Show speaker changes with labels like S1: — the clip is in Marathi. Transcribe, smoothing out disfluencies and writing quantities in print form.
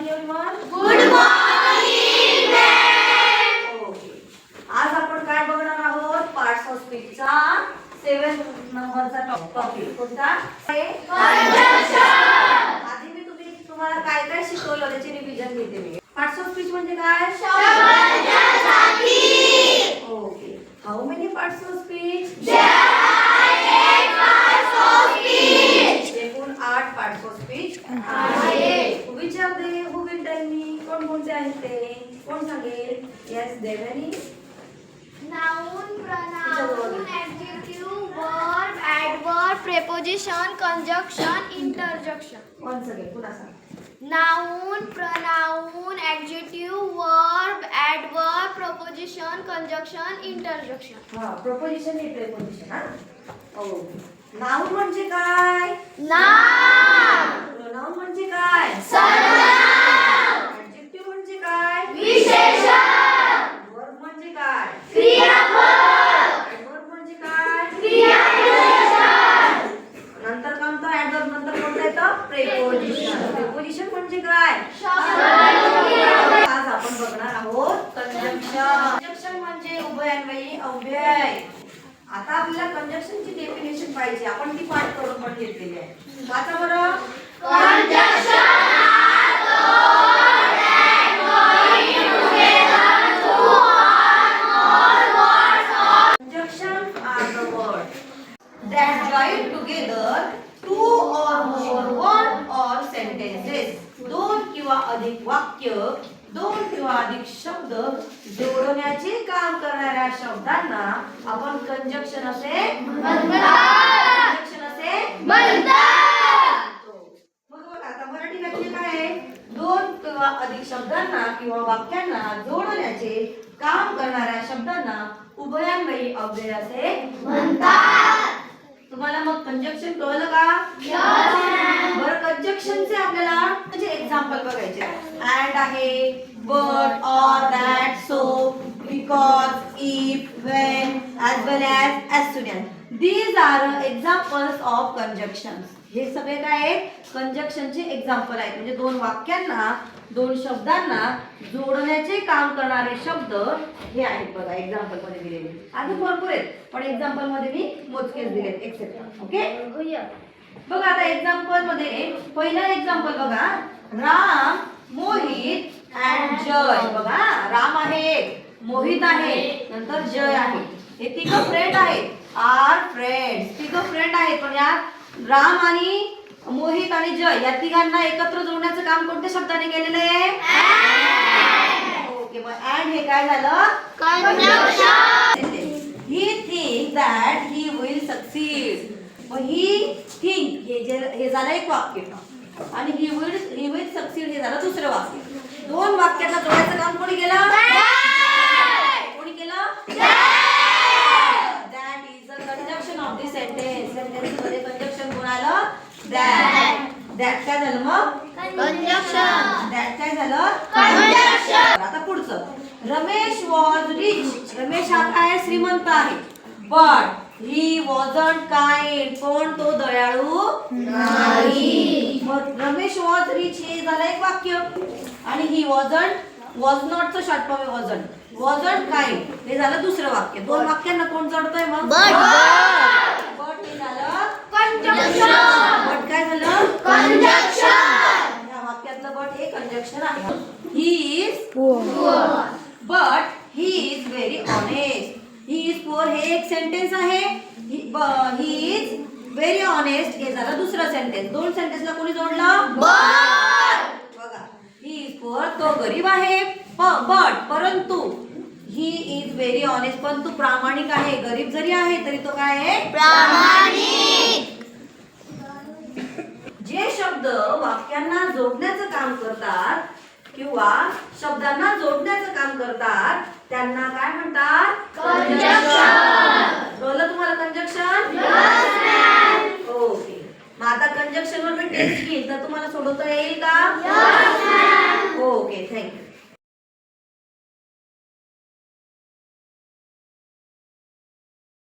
S1: Morning everyone.
S2: Good morning ma'am.
S1: Okay. आज आपण काय बघणार आहोत? पार्ट्स ऑफ स्पीचचा 7 नंबरचा टॉपिक कोणता?
S2: कंजक्शन.
S1: आधी मी तुम्हाला काय काय शिकवलं त्याचे रिव्हिजन घेते मी. पार्ट्स ऑफ स्पीच म्हणजे काय?
S2: शब्दांच्या जाती.
S1: Okay. How many parts of speech?
S2: There are 8 parts of speech.
S1: एकूण 8 पार्ट्स ऑफ स्पीच
S2: आहेत.
S1: Which are they? Who will tell me? कोणते आहेत ते? कोण सांगेल? Yes, Devani.
S2: Noun, pronoun, adjective, verb, adverb, preposition, conjunction, interjection.
S1: Once again, पुन्हा सांग.
S2: Noun, pronoun, adjective, verb, adverb, preposition, conjunction, interjection.
S1: हा, प्रपोजिशन आणि प्रेपोजिशन. हा. ओके. नाउन म्हणजे काय?
S2: Noun,
S1: प्रोनाउन म्हणजे काय?
S2: सर्वनाम,
S1: ऍडजेक्टिव्ह म्हणजे काय?
S2: विशेषण,
S1: वर्ब म्हणजे काय?
S2: क्रियापद,
S1: ऍडवर्ब म्हणजे काय?
S2: क्रियाविशेषण,
S1: नंतर कोणतं ऍडवर्ब नंतर कोणतं येतं? प्रेपोजिशन. प्रेपोजिशन म्हणजे काय?
S2: शब्द.
S1: आज आपण बघणार आहोत कंजंक्शन. कंजंक्शन म्हणजे उभयान्वयी अव्यय. आता आपल्याला कंजंक्शनची डेफिनेशन पाहिजे. आपण ती पाठ करून पण घेतलेली आहे. वाचा बरं.
S2: Conjunction are the words that join together two or more words or
S1: Conjunctions are the words that join together two or more word or sentences. दोन किंवा अधिक वाक्य, दोन किंवा अधिक शब्द जोडण्याचे काम करणाऱ्या शब्दांना आपण कंजंक्शन असे
S2: म्हणतात.
S1: कंजंक्शन असे
S2: म्हणतात.
S1: मग बघा आता मराठी वाक्य काय आहे? दोन किंवा अधिक शब्दांना किंवा वाक्यांना जोडण्याचे काम करणाऱ्या शब्दांना उभयान्वयी अव्यय असे
S2: म्हणतात.
S1: तुम्हाला मग कंजंक्शन कळलं का? बरं, कंजंक्शनचे आपल्याला म्हणजे एक्झाम्पल बघायचे. अँड आहे, but, or, that, so, because, if, when, as well as soon as. These are examples of conjunctions. हे सगळे काय आहेत? कंजंक्शनचे एक्झाम्पल आहेत. म्हणजे दोन वाक्यांना, दोन शब्दांना जोडण्याचे काम करणारे शब्द हे आहेत बघा एक्झाम्पल मध्ये दिलेले. अजून भरपूर आहेत पण एक्झाम्पल मध्ये मी मोजकेच दिलेत एक्सेट्रा. ओके. बघा आता एक्झाम्पल मध्ये पहिलं एक्झाम्पल बघा. राम, मोहित अँड जय. बघा, राम आहे, मोहित आहे, नंतर जय आहे. हे तिघ फ्रेंड आहेत. R friends. तिघ फ्रेंड आहेत पण यात राम आणि मोहित आणि जय या तिघांना एकत्र जोडण्याचं काम कोणत्या शब्दाने केलेलं आहे? ओके. मग अँड हे काय झालं?
S2: Conjunction.
S1: He think that he will succeed. मग ही थिंक हे झालं एक वाक्य आणि ही विल सक्सीड हे झालं दुसरं वाक्य. दोन वाक्यांना जोडायचं काम कोणी केलं? कोणी केलं? That is a conjunction of the sentence. Sentence मध्ये कंजंक्शन कोण आलं? दॅट. दॅट काय झालं मग?
S2: Conjunction.
S1: दॅट काय झालं?
S2: Conjunction.
S1: आता पुढचं. Ramesh was rich. रमेश हा काय? श्रीमंत आहे. But he wasn't kind. पण तो दयाळू नाही. मग रमेश वॉज रिच हे झालं एक वाक्य आणि ही वॉज नॉटचं शॉर्ट फॉर्म आहे वॉजंट काइंड हे झालं दुसरं वाक्य. दोन वाक्यांना कोण जोडतोय मग? बट हे झालं
S2: Conjunction.
S1: बट काय झालं?
S2: Conjunction.
S1: या वाक्यातलं बट हे कंजंक्शन आहे. He is
S2: Poor.
S1: But he is very honest. He is poor हे एक सेंटेन्स आहे. ही इज व्हेरी ऑनेस्ट हे झालं दुसरं सेंटेन्स. दोन सेंटेन्सला कोणी जोडलं? बघा, ही इज पुअर तो गरीब आहे. बट परंतु ही इज व्हेरी ऑनेस्ट पण तो प्रामाणिक आहे. गरीब जरी आहे तरी तो काय आहे?
S2: प्रामाणिक.
S1: जे शब्द वाक्यांना जोडण्याचं काम करतात किंवा शब्दांना जोडण्याचं काम करतात त्यांना काय म्हणतात?
S2: Conjunction.
S1: कळलं तुम्हाला कंजंक्शन? ओके. मग आता कंजंक्शन वर मी टेस्ट घेईल तर तुम्हाला सोडवता येईल का?